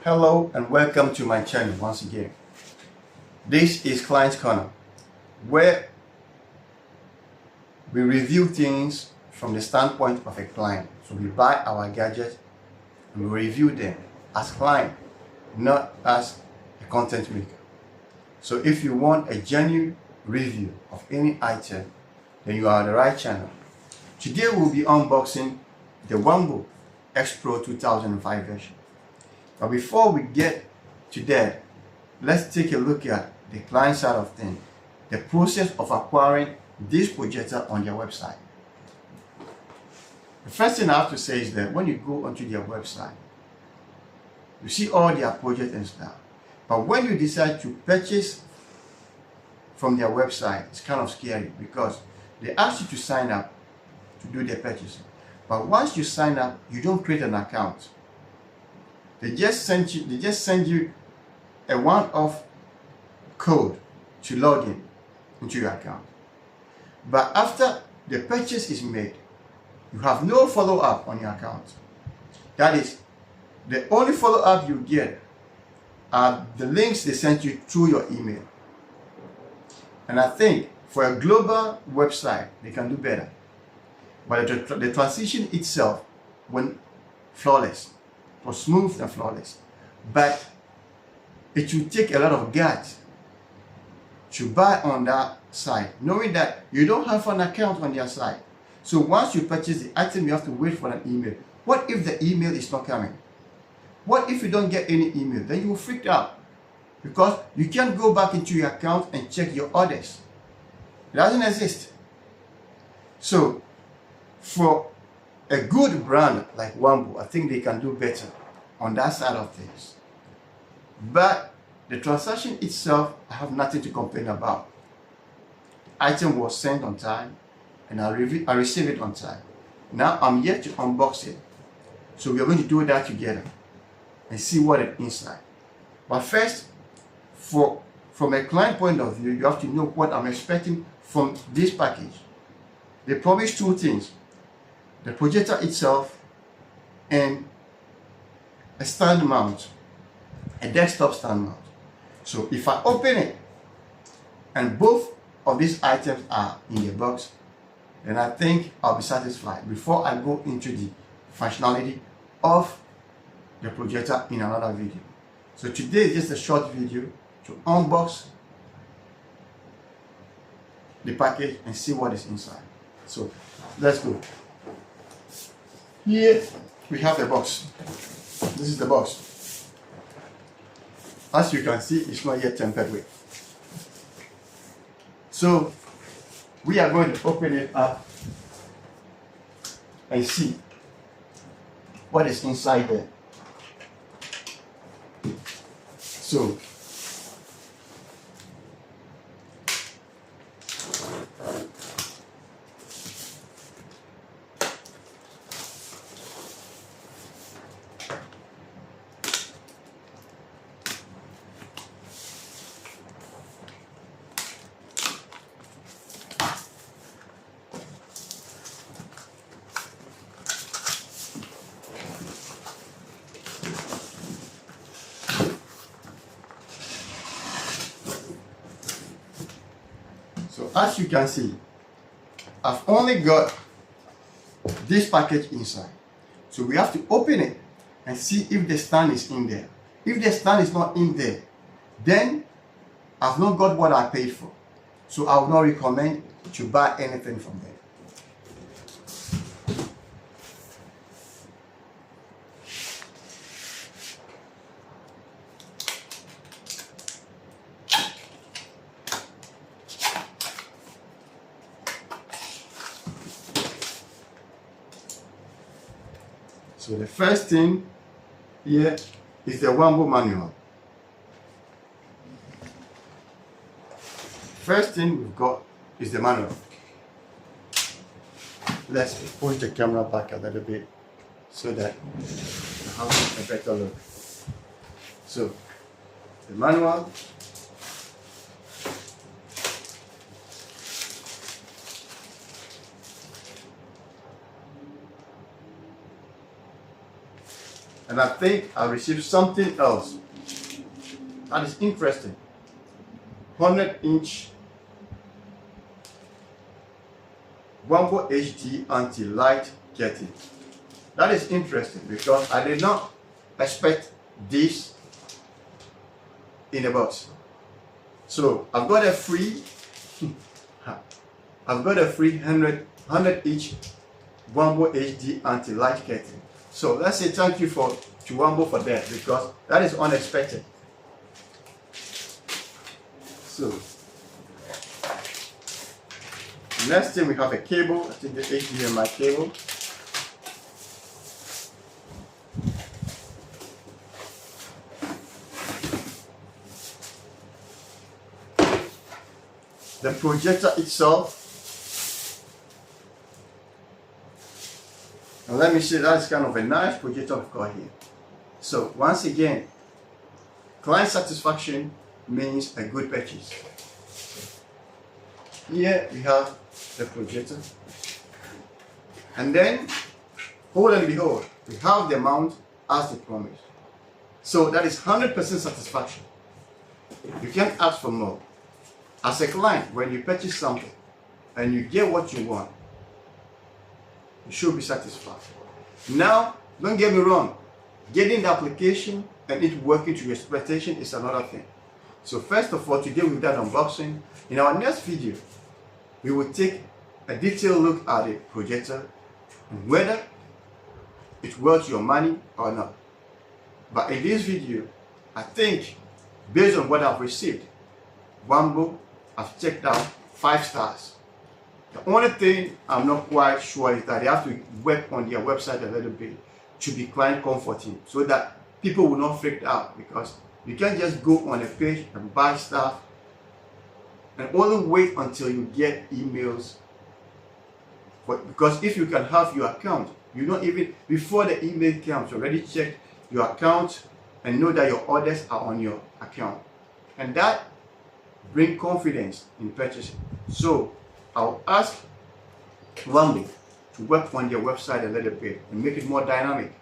Hello and welcome to my channel once again. This is Client's Corner, where we review things from the standpoint of a client. So we buy our gadgets and we review them as client, not as a content maker. So if you want a genuine review of any item, then you are on the right channel. Today we'll be unboxing the Wanbo X Pro 2005 version. But before we get to that, let's take a look at the client side of things, the process of acquiring this projector on their website. The first thing I have to say is that when you go onto their website, you see all their projects and stuff. But when you decide to purchase from their website, it's kind of scary because they ask you to sign up to do their purchasing. But once you sign up, you don't create an account. They just send you a one-off code to log in into your account. But after the purchase is made, you have no follow-up on your account. That is, the only follow-up you get are the links they sent you through your email. And I think for a global website, they can do better. But the transition itself went flawless. It was smooth and flawless. But it will take a lot of guts to buy on that site, knowing that you don't have an account on their site. So once you purchase the item, you have to wait for an email. What if the email is not coming? What if you don't get any email? Then you will freak out because you can't go back into your account and check your orders. It doesn't exist. So for a good brand like Wanbo, I think they can do better on that side of things. But the transaction itself, I have nothing to complain about. The item was sent on time and I received it on time. Now I'm yet to unbox it. So we are going to do that together and see what is inside. But first, from a client point of view, you have to know what I'm expecting from this package. They promise two things: the projector itself and a stand mount, a desktop stand mount. So if I open it and both of these items are in the box, then I think I'll be satisfied before I go into the functionality of the projector in another video. So today is just a short video to unbox the package and see what is inside. So let's go. Here we have the box. This is the box. As you can see, it's not yet tampered with. So we are going to open it up and see what is inside there. So as you can see, I've only got this package inside. So we have to open it and see if the stand is in there. If the stand is not in there, then I've not got what I paid for. So I would not recommend to buy anything from there. So the first thing here is the Wanbo manual. First thing we've got is the manual. Let's push the camera back a little bit so that you have a better look. So the manual, And I think I received something else that is interesting. 100-inch Wanbo HD anti-light curtain. That is interesting because I did not expect this in a box. So I've got a free 100-inch Wanbo HD anti-light curtain. So let's say thank you to Wanbo for that, because that is unexpected. So next thing, we have a cable. I think the HDMI cable. The projector itself. And let me say, that's kind of a nice projector we've got here. So once again, client satisfaction means a good purchase. Here we have the projector, and then hold and behold, we have the mount as they promised. So that is 100% satisfaction. You can't ask for more. As a client, when you purchase something and you get what you want, you should be satisfied. Now, don't get me wrong, getting the application and it working to your expectation is another thing. So first of all, today we've done unboxing. In our next video, we will take a detailed look at the projector and whether it's worth your money or not. But in this video, I think based on what I've received, Wanbo, I've checked out 5 stars. The only thing I'm not quite sure is that they have to work on their website a little bit to be client comforting, so that people will not freak out, because you can't just go on a page and buy stuff and only wait until you get emails. Because if you can have your account, you don't even, before the email comes, you already checked your account and know that your orders are on your account. And that brings confidence in purchasing. So I'll ask Wanbo to work on their website a little bit and make it more dynamic.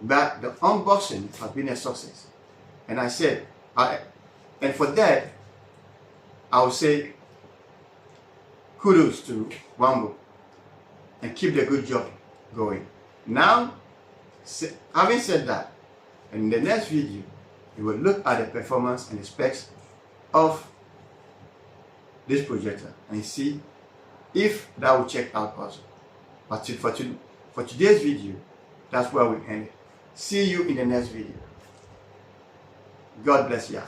But the unboxing has been a success. And I said, and for that, I will say kudos to Wanbo and keep the good job going. Now, having said that, in the next video, we will look at the performance and the specs of this projector and see if that will check out also. But for today's video, that's where we end it. See you in the next video. God bless you.